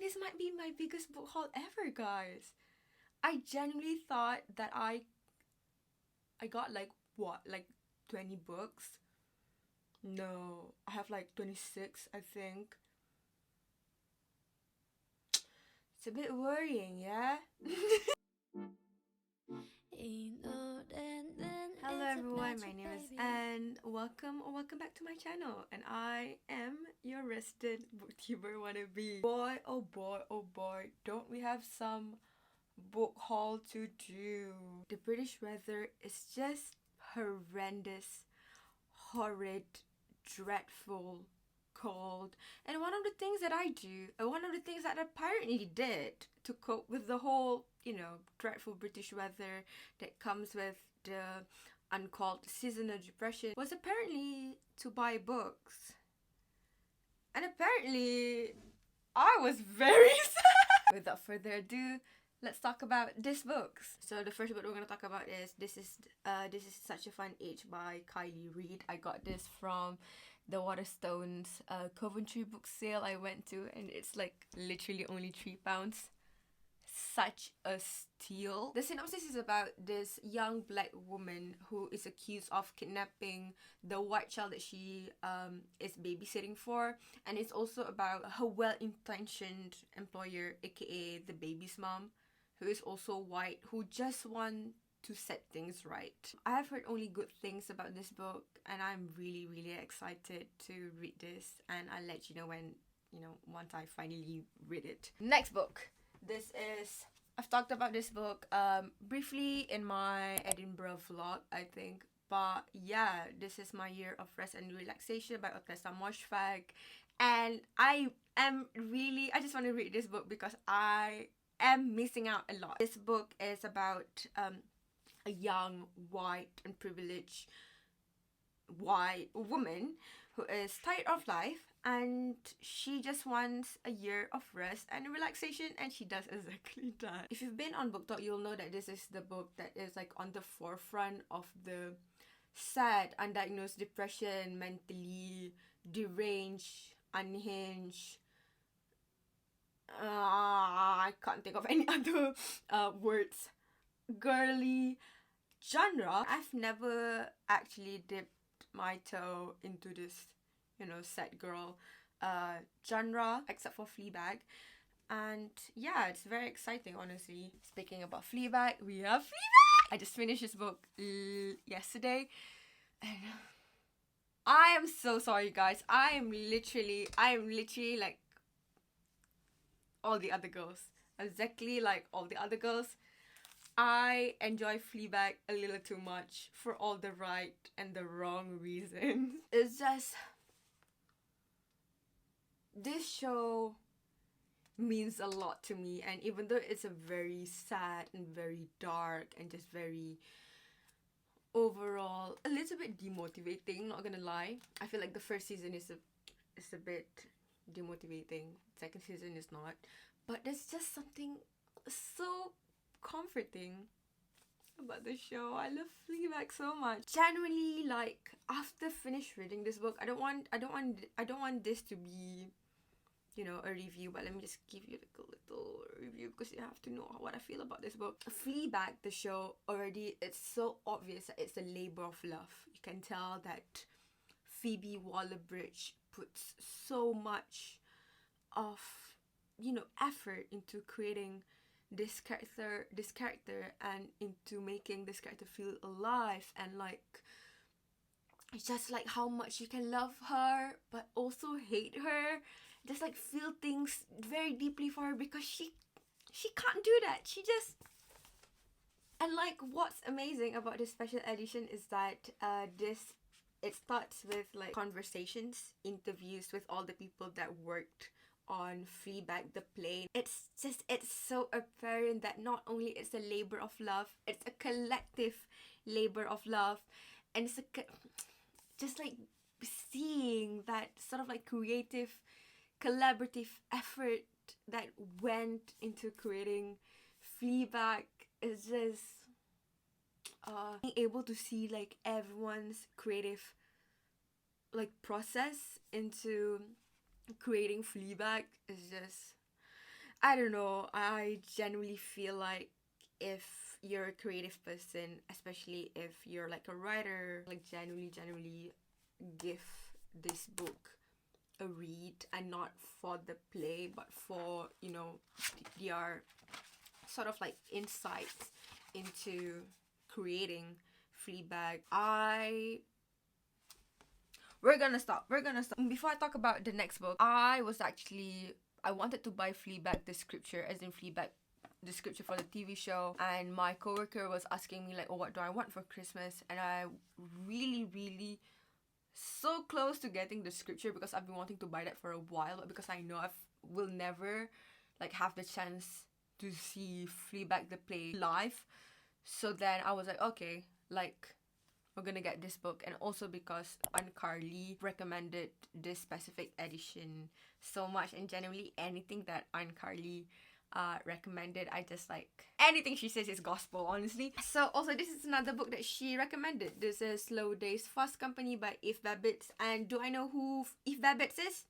this might be my biggest book haul ever, guys. I genuinely thought that I got like 20 books. No, I have like 26, I think. It's a bit worrying, yeah? Hello everyone, my name is Anne. Welcome back to my channel, and I am your resident booktuber wannabe. Boy, oh boy, oh boy, don't we have some book haul to do. The British weather is just horrendous, horrid, dreadful, cold, and one of the things that I apparently did to cope with the whole, dreadful British weather that comes with the uncalled seasonal depression was apparently to buy books. And apparently I was very sad. Without further ado, let's talk about these books. So the first book we're going to talk about is This is Such a Fun Age by Kylie Reid. I got this from the Waterstones Coventry book sale I went to, and it's like literally only £3. Such a steal. The synopsis is about this young black woman who is accused of kidnapping the white child that she is babysitting for, and it's also about her well-intentioned employer, aka the baby's mom, who is also white, who just want to set things right. I have heard only good things about this book, and I'm really excited to read this, and I'll let you know when, once I finally read it. Next book. I've talked about this book briefly in my Edinburgh vlog, I think. But yeah, this is My Year of Rest and Relaxation by Otessa Moshfagh. And I just want to read this book because I am missing out a lot. This book is about a young, white and privileged white woman who is tired of life, and she just wants a year of rest and relaxation, and she does exactly that. If you've been on BookTok, you'll know that this is the book that is like on the forefront of the sad, undiagnosed depression, mentally deranged, unhinged, I can't think of any other words, girly genre. I've never actually dipped my toe into this, sad girl genre, except for Fleabag. And yeah, it's very exciting, honestly. Speaking about Fleabag, we have Fleabag! I just finished this book yesterday, and I am so sorry, guys. I am literally like all the other girls. Exactly like all the other girls. I enjoy Fleabag a little too much for all the right and the wrong reasons. It's just, this show means a lot to me, and even though it's a very sad and very dark and just very overall a little bit demotivating, not gonna lie. I feel like the first season is a bit demotivating, second season is not, but there's just something so comforting about the show. I love Fleabag so much. Genuinely, like, after finish reading this book, I don't want this to be, a review, but let me just give you like a little review because you have to know what I feel about this book. Fleabag, the show, already, it's so obvious that it's a labor of love. You can tell that Phoebe Waller-Bridge puts so much of, effort into creating this character and into making this character feel alive, and like, it's just like how much you can love her but also hate her, just like feel things very deeply for her because she can't do that. And like, what's amazing about this special edition is that it starts with like conversations, interviews with all the people that worked on Fleabag the play. It's so apparent that not only it's a labor of love, it's a collective labor of love, and it's just like seeing that sort of like creative, collaborative effort that went into creating Fleabag is just being able to see like everyone's creative like process into creating Fleabag is just I don't know, I genuinely feel like if you're a creative person, especially if you're like a writer, like genuinely give this book a read, and not for the play but for, you know, their sort of like insights into creating Fleabag. We're gonna stop. Before I talk about the next book, I wanted to buy Fleabag the scripture, as in Fleabag the scripture for the TV show, and my coworker was asking me like, oh, what do I want for Christmas? And I really so close to getting the scripture because I've been wanting to buy that for a while, but because I know I will never like have the chance to see Fleabag the play live, so then I was like, okay, like we're gonna get this book. And also because Carly recommended this specific edition so much, and generally anything that Carly recommended, I just like, anything she says is gospel, honestly. So also this is another book that she recommended. This is Slow Days Fast Company by Eve Babbitts. And do I know who Eve Babbitts is?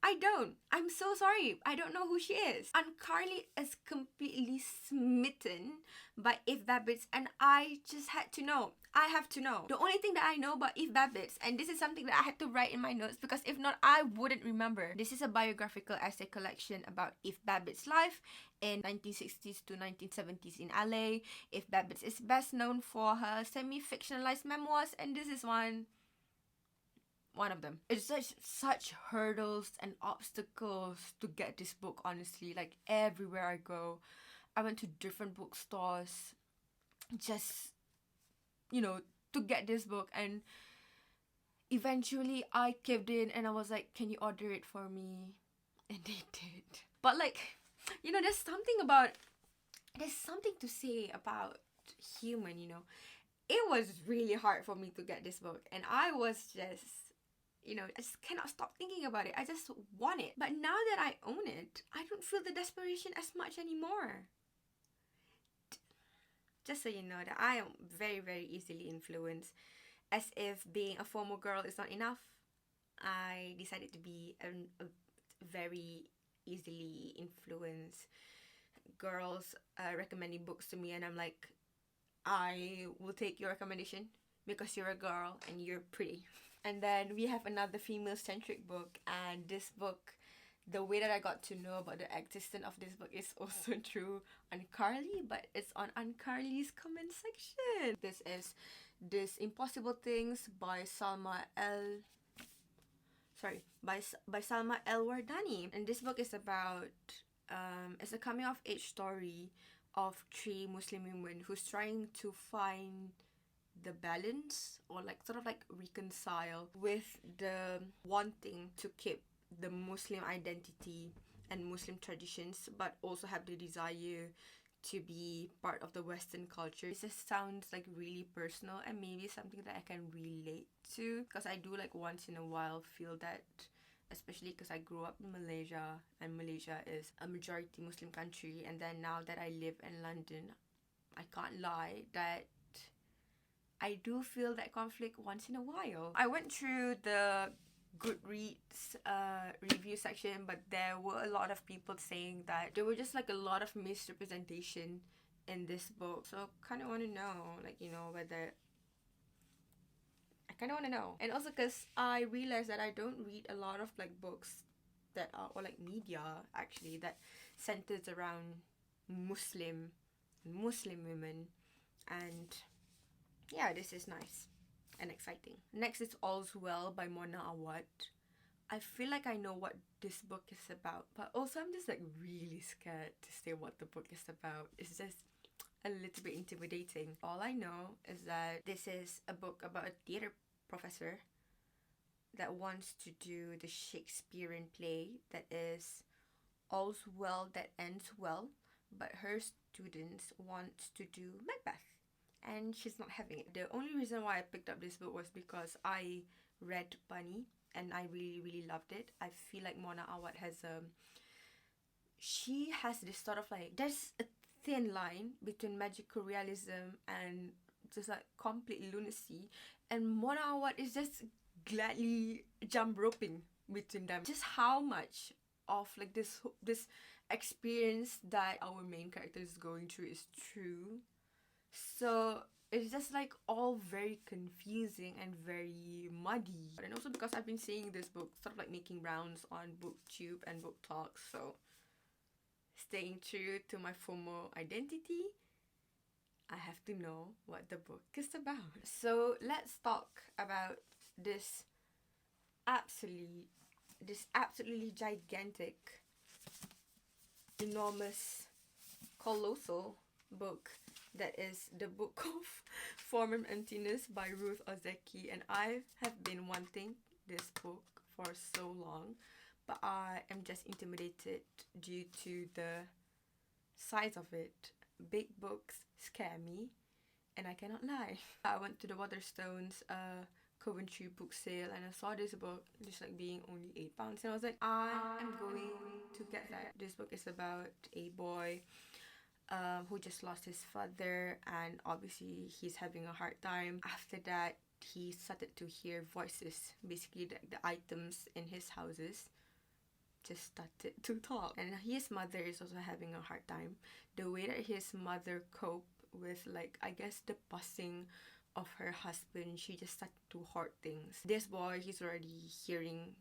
I don't. I'm so sorry. I don't know who she is. And Carly is completely smitten by Eve Babbitts, and I just had to know. I have to know. The only thing that I know about Eve Babbitts, and this is something that I had to write in my notes because if not, I wouldn't remember. This is a biographical essay collection about Eve Babbitts' life in 1960s to 1970s in LA. Eve Babbitts is best known for her semi-fictionalized memoirs, and this is one of them. It's such hurdles and obstacles to get this book, honestly. Like everywhere I go, I went to different bookstores just, you know, to get this book, and eventually I caved in and I was like, can you order it for me? And they did. But like, you know, there's something to say about human, you know. It was really hard for me to get this book, and I was just, you know, I just cannot stop thinking about it. I just want it. But now that I own it, I don't feel the desperation as much anymore. Just so you know that I am very easily influenced. As if being a FOMO girl is not enough, I decided to be a very easily influenced. Girls recommending books to me, and I'm like, I will take your recommendation because you're a girl and you're pretty. And then we have another female-centric book, and this book, the way that I got to know about the existence of this book is also through Carly, but it's on Carly's comment section. This is This Impossible Things by Salma El Wardani. And this book is about it's a coming of age story of 3 Muslim women who's trying to find the balance, or like sort of like reconcile with the wanting to keep the Muslim identity and Muslim traditions, but also have the desire to be part of the Western culture. This just sounds like really personal and maybe something that I can relate to, because I do like once in a while feel that, especially because I grew up in Malaysia, and Malaysia is a majority Muslim country, and then now that I live in London, I can't lie that I do feel that conflict once in a while. I went through the Goodreads review section, but there were a lot of people saying that there were just like a lot of misrepresentation in this book. So kind of want to know, like, you know, whether I kind of want to know. And also because I realized that I don't read a lot of like books that are, or like media actually, that centers around Muslim women. And yeah, this is nice and exciting. Next is All's Well by Mona Awad. I feel like I know what this book is about, but also I'm just like really scared to say what the book is about. It's just a little bit intimidating. All I know is that this is a book about a theatre professor that wants to do the Shakespearean play that is All's Well That Ends Well, but her students want to do Macbeth, and she's not having it. The only reason why I picked up this book was because I read Bunny and I really loved it. I feel like Mona Awad she has this sort of like, there's a thin line between magical realism and just like complete lunacy, and Mona Awad is just gladly jump roping between them. Just how much of like this experience that our main character is going through is true. So it's just like all very confusing and very muddy. And also because I've been seeing this book sort of like making rounds on booktube and booktok, so staying true to my FOMO identity, I have to know what the book is about. So let's talk about this absolutely gigantic, enormous, colossal book that is the Book of Form and Emptiness by Ruth Ozeki. And I have been wanting this book for so long, but I am just intimidated due to the size of it. Big books scare me, and I cannot lie. I went to the Waterstones Coventry book sale and I saw this book just like being only £8, and I was like, I am going to get that. This book is about a boy who just lost his father, and obviously he's having a hard time. After that, he started to hear voices, basically the items in his houses just started to talk, and his mother is also having a hard time. The way that his mother coped with, like, I guess the passing of her husband, she just started to hoard things. This boy, he's already hearing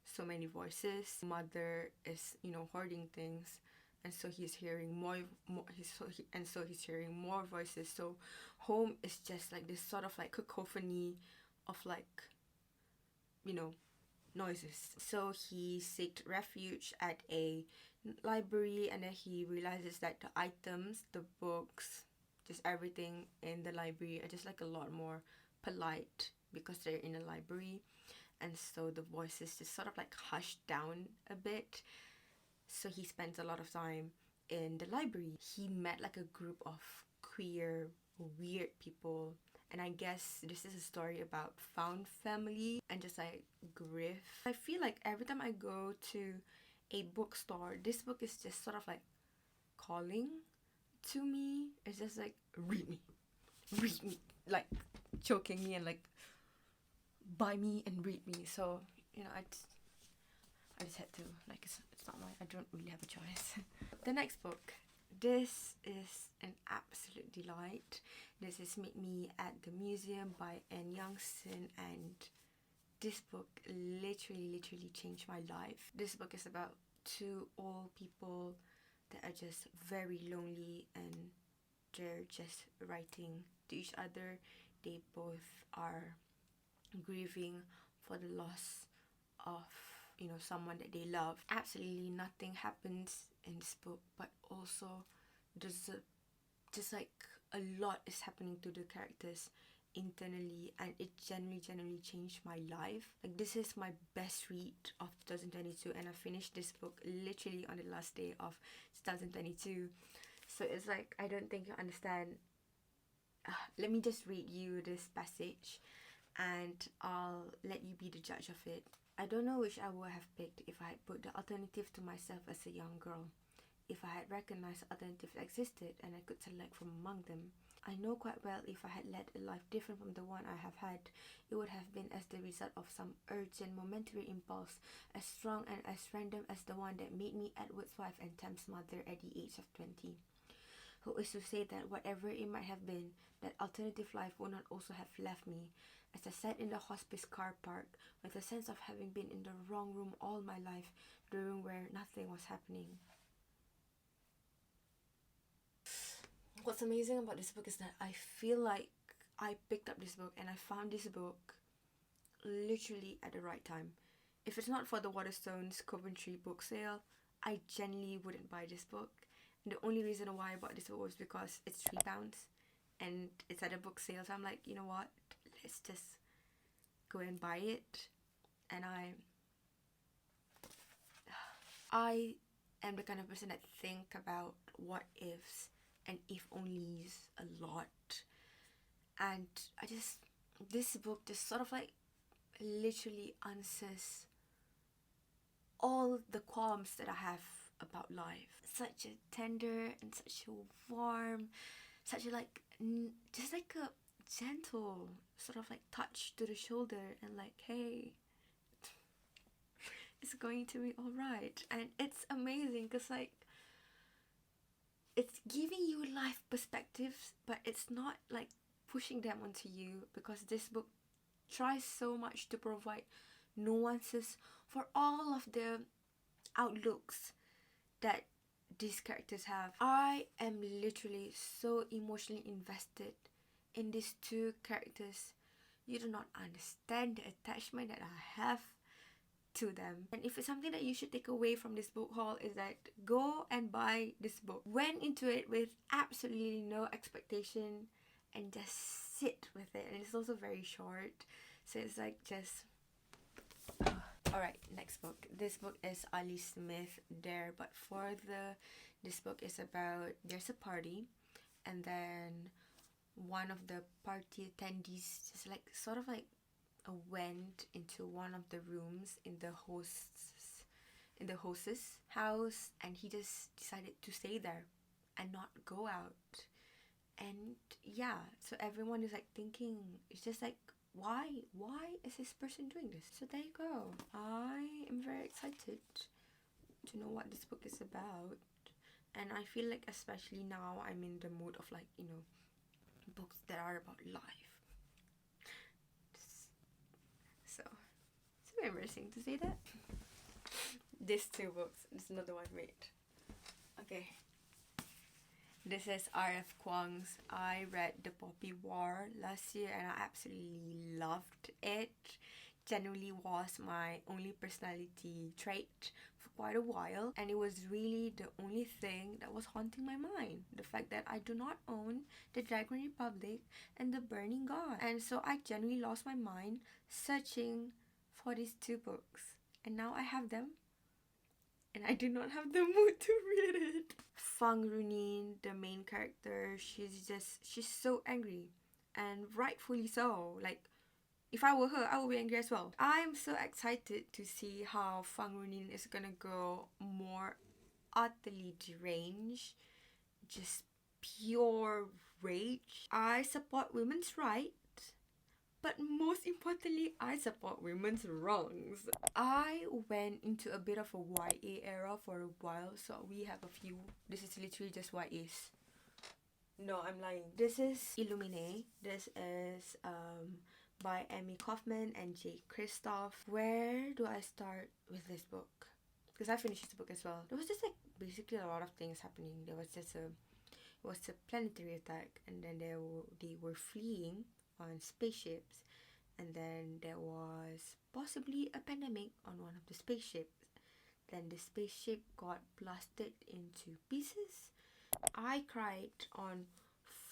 so many voices. Mother is, hoarding things, and so he's hearing he's hearing more voices. So home is just like this sort of like cacophony of like, noises. So he sought refuge at a library, and then he realizes that the items, the books, just everything in the library are just like a lot more polite because they're in a library, and so the voices just sort of like hushed down a bit. So he spends a lot of time in the library. He met like a group of queer, weird people, and I guess this is a story about found family and just like grief. I feel like every time I go to a bookstore, this book is just sort of like calling to me. It's just like, read me, like choking me and like buy me and read me. So I just had to, like, it's not I don't really have a choice. The next book, this is an absolute delight. This is Meet Me at the Museum by Anne Youngson, and this book literally changed my life. This book is about two old people that are just very lonely, and they're just writing to each other. They both are grieving for the loss of someone that they love. Absolutely nothing happens in this book, but also there's just like a lot is happening to the characters internally, and it genuinely changed my life. Like, this is my best read of 2022, and I finished this book literally on the last day of 2022. So it's like, I don't think you understand. Let me just read you this passage and I'll let you be the judge of it. I don't know which I would have picked if I had put the alternative to myself as a young girl. If I had recognized alternatives existed and I could select from among them. I know quite well if I had led a life different from the one I have had, it would have been as the result of some urgent, momentary impulse, as strong and as random as the one that made me Edward's wife and Tam's mother at the age of 20. Who is to say that whatever it might have been, that alternative life would not also have left me, as I sat in the hospice car park with a sense of having been in the wrong room all my life, the room where nothing was happening. What's amazing about this book is that I feel like I picked up this book and I found this book literally at the right time. If it's not for the Waterstones Coventry book sale, I genuinely wouldn't buy this book. And the only reason why I bought this book was because it's £3 and it's at a book sale. So I'm like, you know what? Let's just go and buy it. And I am the kind of person that think about what ifs and if onlys a lot. And this book just sort of like literally answers all the qualms that I have about life. Such a tender and such a warm, such a like, just like a gentle sort of like touch to the shoulder and like, hey, it's going to be alright. And it's amazing because, like, it's giving you life perspectives, but it's not like pushing them onto you, because this book tries so much to provide nuances for all of the outlooks that these characters have. I am literally so emotionally invested in these two characters. You do not understand the attachment that I have to them. And if it's something that you should take away from this book haul, is that go and buy this book. Went into it with absolutely no expectation and just sit with it. And it's also very short, so it's like just alright, next book. This book is Ali Smith Dare, but this book is about, there's a party, and then one of the party attendees just like sort of like went into one of the rooms in the host's house, and he just decided to stay there and not go out. And yeah, so everyone is like thinking, it's just like, why is this person doing this? So there you go. I am very excited to know what this book is about, and I feel like especially now I'm in the mood of, like, you know, books that are about life. So it's very embarrassing to say that. These two books, there's another one, wait. Okay. This is R.F. Kuang's I read The Poppy War last year and I absolutely loved it. Genuinely was my only personality trait for quite a while, and it was really the only thing that was haunting my mind. The fact that I do not own The Dragon Republic and The Burning God. And so I genuinely lost my mind searching for these two books. And now I have them. And I do not have the mood to read it. Fang Runin, the main character, she's so angry. And rightfully so. Like, if I were her, I would be angry as well. I am so excited to see how Fang Runin is gonna go more utterly deranged. Just pure rage. I support women's rights. But most importantly, I support women's wrongs. I went into a bit of a YA era for a while, so we have a few. This is literally just YAs. No, I'm lying. This is Illumine. This is by Amy Kaufman and Jay Kristoff. Where do I start with this book? Because I finished this book as well. There was just like basically a lot of things happening. There was just it was a planetary attack, and then they were fleeing on spaceships, and then there was possibly a pandemic on one of the spaceships. Then the spaceship got blasted into pieces. I cried on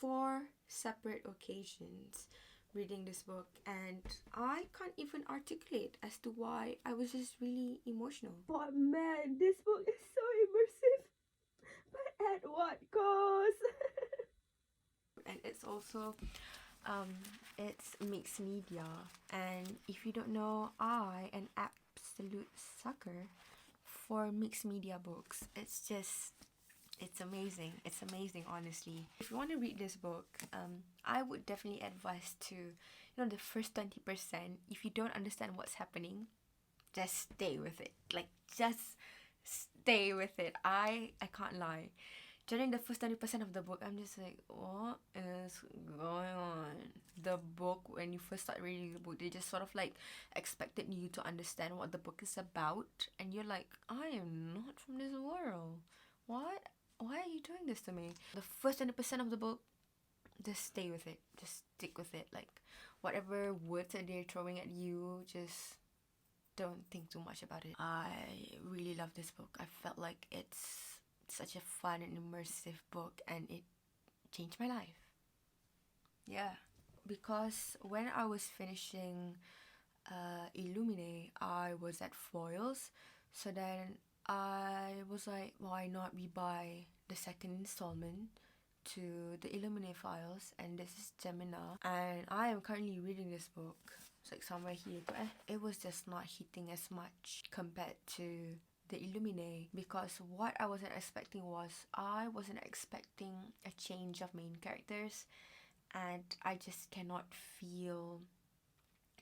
4 separate occasions reading this book, and I can't even articulate as to why. I was just really emotional. But man, this book is so immersive, but at what cost? And it's also it's mixed media, and if you don't know, I am an absolute sucker for mixed media books. It's amazing. It's amazing, honestly. If you want to read this book, I would definitely advise to, you know, the first 20%. If you don't understand what's happening, just stay with it. Like, just stay with it. I can't lie. During the first 20% of the book, I'm just like, what is going on? The book, when you first start reading the book, they just sort of like expected you to understand what the book is about, and you're like, I am not from this world. What? Why are you doing this to me? The first 20% of the book, just stay with it. Just stick with it. Like, whatever words that they're throwing at you, just don't think too much about it. I really love this book. I felt like it's such a fun and immersive book, and it changed my life. Yeah, because when I was finishing Illumine, I was at Foils, so then I was like, why not we buy the second installment to the Illumine files, and this is Gemina, and I am currently reading this book. It's like somewhere here, but it was just not hitting as much compared to the Illumine, because what I wasn't expecting was, I wasn't expecting a change of main characters, and I just cannot feel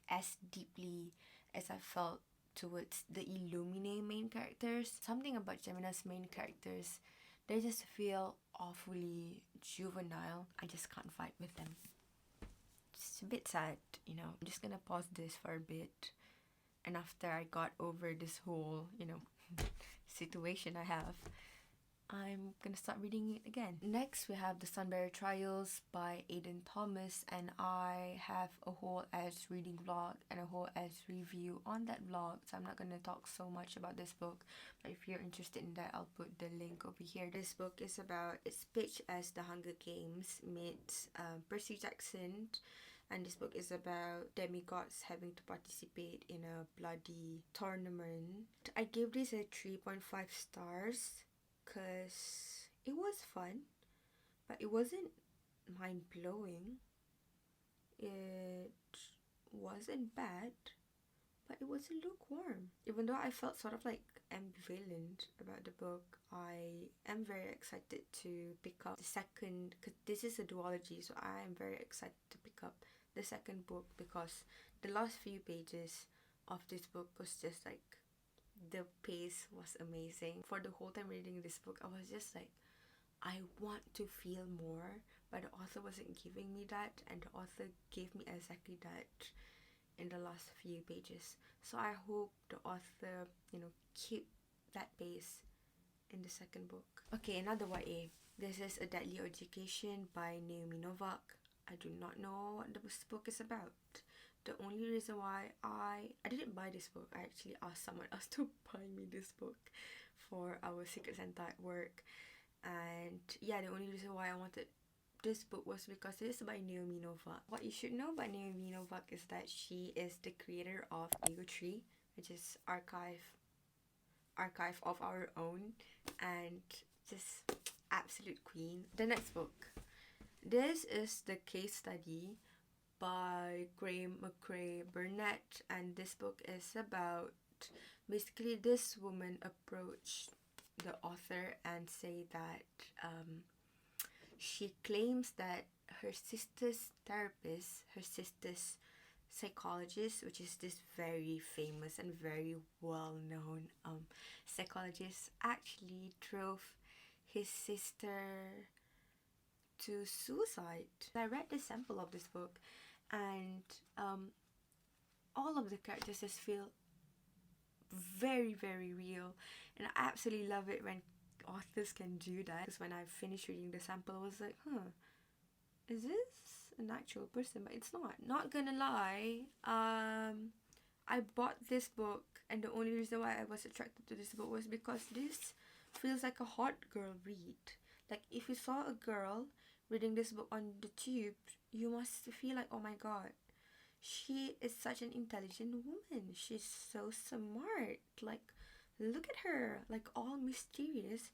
as deeply as I felt towards the Illumine main characters. Something about Gemina's main characters, they just feel awfully juvenile. I just can't fight with them. It's a bit sad, you know. I'm just gonna pause this for a bit, and after I got over this whole, you know, situation I have, I'm gonna start reading it again. Next, we have The Sunbearer Trials by Aidan Thomas, and I have a whole ass reading vlog and a whole ass review on that vlog, so I'm not gonna talk so much about this book, but if you're interested in that, I'll put the link over here. This book is about, it's pitched as The Hunger Games meets Percy Jackson, and this book is about demigods having to participate in a bloody tournament. I gave this a 3.5 stars because it was fun, but it wasn't mind-blowing. It wasn't bad, but it wasn't lukewarm. Even though I felt sort of like ambivalent about the book, I am very excited to pick up the second, because this is a duology, so I am very excited to pick up the second book, because the last few pages of this book was just like, the pace was amazing. For the whole time reading this book, I was just like, I want to feel more, but the author wasn't giving me that, and the author gave me exactly that in the last few pages. So I hope the author, you know, keep that pace in the second book. Okay, another YA. This is A Deadly Education by Naomi Novak. I do not know what this book is about. The only reason why I didn't buy this book, I actually asked someone else to buy me this book for our Secret Santa at work. And yeah, the only reason why I wanted this book was because it is by Naomi Novak. What you should know about Naomi Novak is that she is the creator of Ego Tree, which is archive of our own, and just absolute queen. The next book. This is The Case Study by Graham McCrae Burnett, and this book is about, basically this woman approached the author and say that she claims that her sister's therapist, her sister's psychologist, which is this very famous and very well-known psychologist, actually drove his sister to suicide. I read the sample of this book, and all of the characters just feel very, very real, and I absolutely love it when authors can do that. Because when I finished reading the sample, I was like, is this an actual person? But it's not. Not gonna lie, I bought this book, and the only reason why I was attracted to this book was because this feels like a hot girl read. Like, if you saw a girl reading this book on the tube, you must feel like, oh my god, she is such an intelligent woman. She's so smart. Like, look at her, like all mysterious.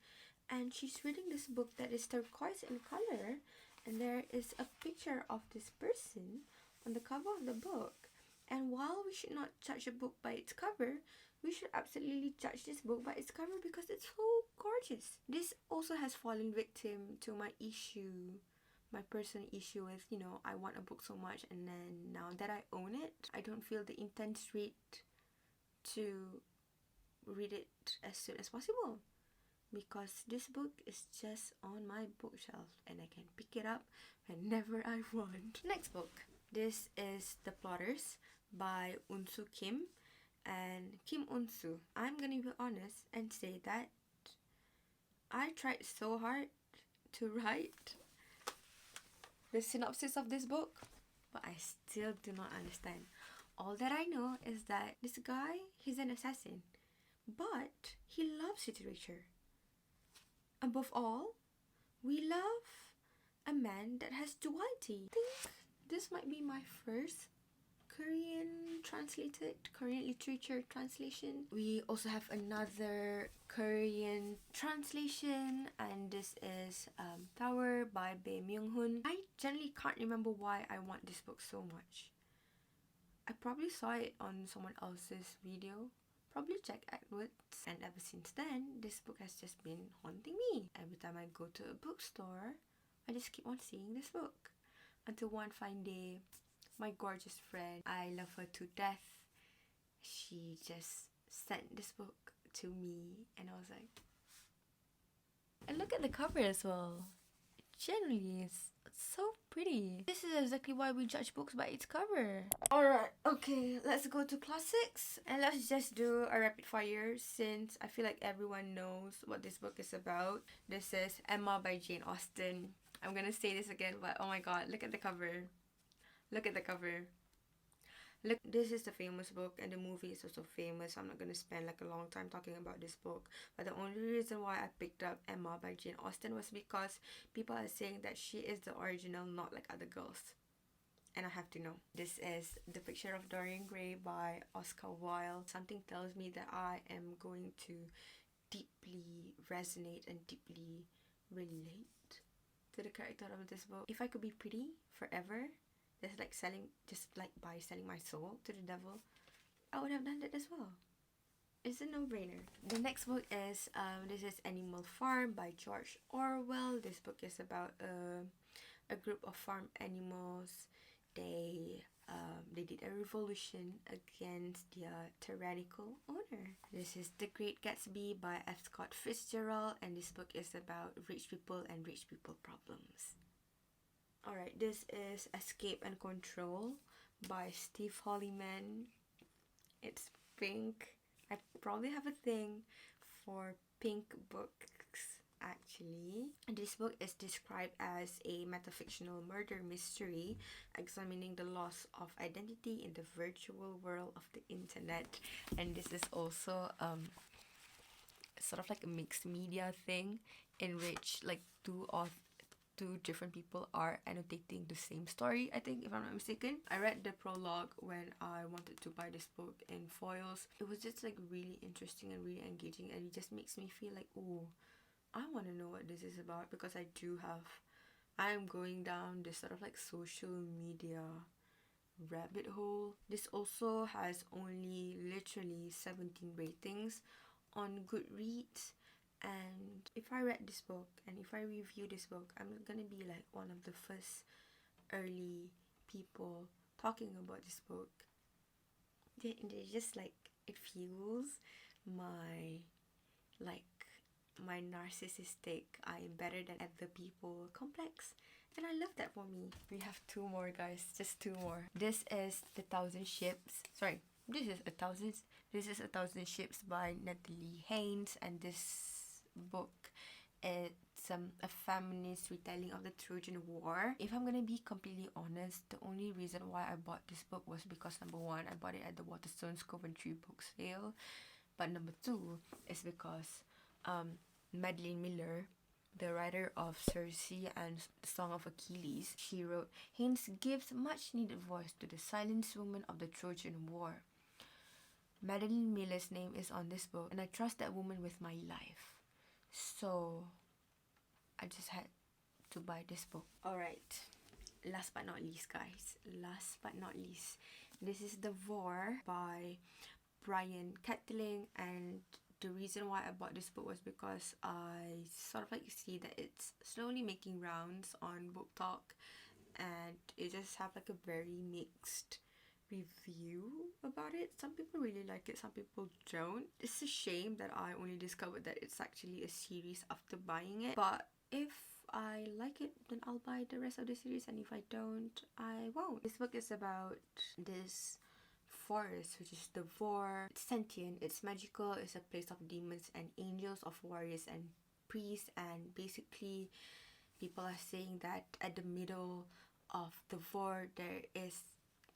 And she's reading this book that is turquoise in color, and there is a picture of this person on the cover of the book. And while we should not judge a book by its cover, we should absolutely judge this book by its cover because it's so gorgeous. This also has fallen victim to my personal issue with, you know, I want a book so much, and then now that I own it, I don't feel the intense read to read it as soon as possible, because this book is just on my bookshelf and I can pick it up whenever I want. Next book. This is The Plotters by Unsu Kim and Kim Unsu. I'm gonna be honest and say that I tried so hard to write the synopsis of this book, but I still do not understand. All that I know is that this guy, he's an assassin, but he loves literature. Above all, we love a man that has duality. I think this might be my first Korean literature translation. We also have another Korean translation, and this is Tower by Bae Myung-hoon. I generally can't remember why I want this book so much. I probably saw it on someone else's video, probably Jack Atwood's, and ever since then, this book has just been haunting me. Every time I go to a bookstore, I just keep on seeing this book. Until one fine day, my gorgeous friend, I love her to death, she just sent this book to me, and I was like, and look at the cover as well. Generally, it's so pretty. This is exactly why we judge books by its cover. Alright, okay, let's go to classics and let's just do a rapid fire since I feel like everyone knows what this book is about. This is Emma by Jane Austen. I'm gonna say this again, but oh my god, look at the cover. Look at the cover. Look, this is the famous book and the movie is also famous. I'm not going to spend like a long time talking about this book. But the only reason why I picked up Emma by Jane Austen was because people are saying that she is the original, not like other girls. And I have to know. This is The Picture of Dorian Gray by Oscar Wilde. Something tells me that I am going to deeply resonate and deeply relate to the character of this book. If I could be pretty forever, by selling my soul to the devil, I would have done that as well. It's a no-brainer. The next book is this is Animal Farm by George Orwell. This book is about a group of farm animals. They did a revolution against their tyrannical owner. This is The Great Gatsby by F. Scott Fitzgerald, and this book is about rich people and rich people problems. Alright, this is Escape and Control by Steve Hollyman. It's pink. I probably have a thing for pink books, actually. And this book is described as a metafictional murder mystery examining the loss of identity in the virtual world of the internet. And this is also sort of like a mixed media thing in which like two different people are annotating the same story, I think, if I'm not mistaken. I read the prologue when I wanted to buy this book in foils. It was just like really interesting and really engaging, and it just makes me feel like, oh, I want to know what this is about, because I am going down this sort of like social media rabbit hole. This also has only literally 17 ratings on Goodreads. And if I read this book and if I review this book, I'm gonna be like one of the first early people talking about this book. They just like, it fuels my narcissistic I am better than other people complex, and I love that for me. We have two more, guys, just two more. This is A Thousand Ships Ships by Natalie Haynes, and this book, it's a feminist retelling of the Trojan War. If I'm gonna be completely honest, the only reason why I bought this book was because number one, I bought it at the Waterstones Coventry book sale, but number two is because Madeline Miller, the writer of Circe and Song of Achilles, she wrote, Haynes gives much needed voice to the silenced women of the Trojan War. Madeline Miller's name is on this book, and I trust that woman with my life. So I just had to buy this book. Alright, last but not least, guys. This is The War by Brian Kettling, and the reason why I bought this book was because I sort of like see that it's slowly making rounds on BookTok, and it just have like a very mixed review about it. Some people really like it, some people don't. It's a shame that I only discovered that it's actually a series after buying it, but if I like it, then I'll buy the rest of the series, and if I don't, I won't. This book is about this forest, which is the Vor. It's sentient, it's magical, it's a place of demons and angels, of warriors and priests, and basically people are saying that at the middle of the Vor there is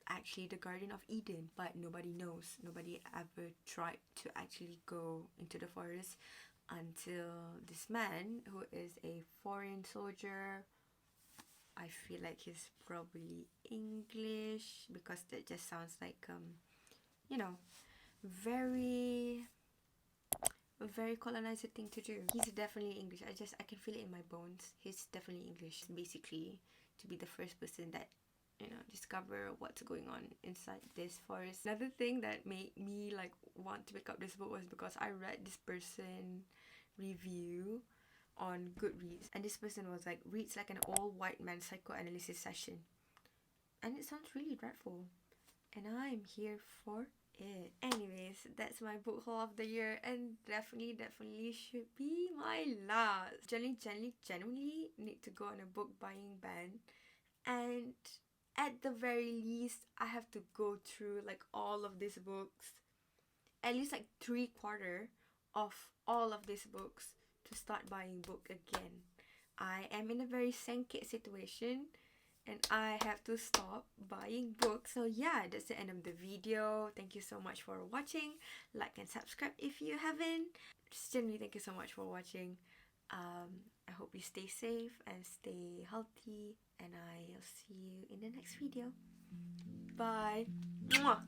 actually the Garden of Eden, but nobody knows. Nobody ever tried to actually go into the forest until this man, who is a foreign soldier. I feel like he's probably English, because that just sounds like very colonizer thing to do. He's definitely English. I can feel it in my bones. He's definitely English. Basically, to be the first person that discover what's going on inside this forest. Another thing that made me like want to pick up this book was because I read this person review on Goodreads, and this person was like, reads like an old white man psychoanalysis session, and it sounds really dreadful, and I'm here for it. Anyways, that's my book haul of the year, and definitely should be my last. Genuinely need to go on a book buying ban, and at the very least, I have to go through like all of these books, at least like 3/4 of all of these books to start buying book again. I am in a very sengkit situation and I have to stop buying books. So yeah, that's the end of the video. Thank you so much for watching. Like and subscribe if you haven't. Generally, thank you so much for watching. I hope you stay safe and stay healthy, and I'll see you in the next video. Bye. Mwah.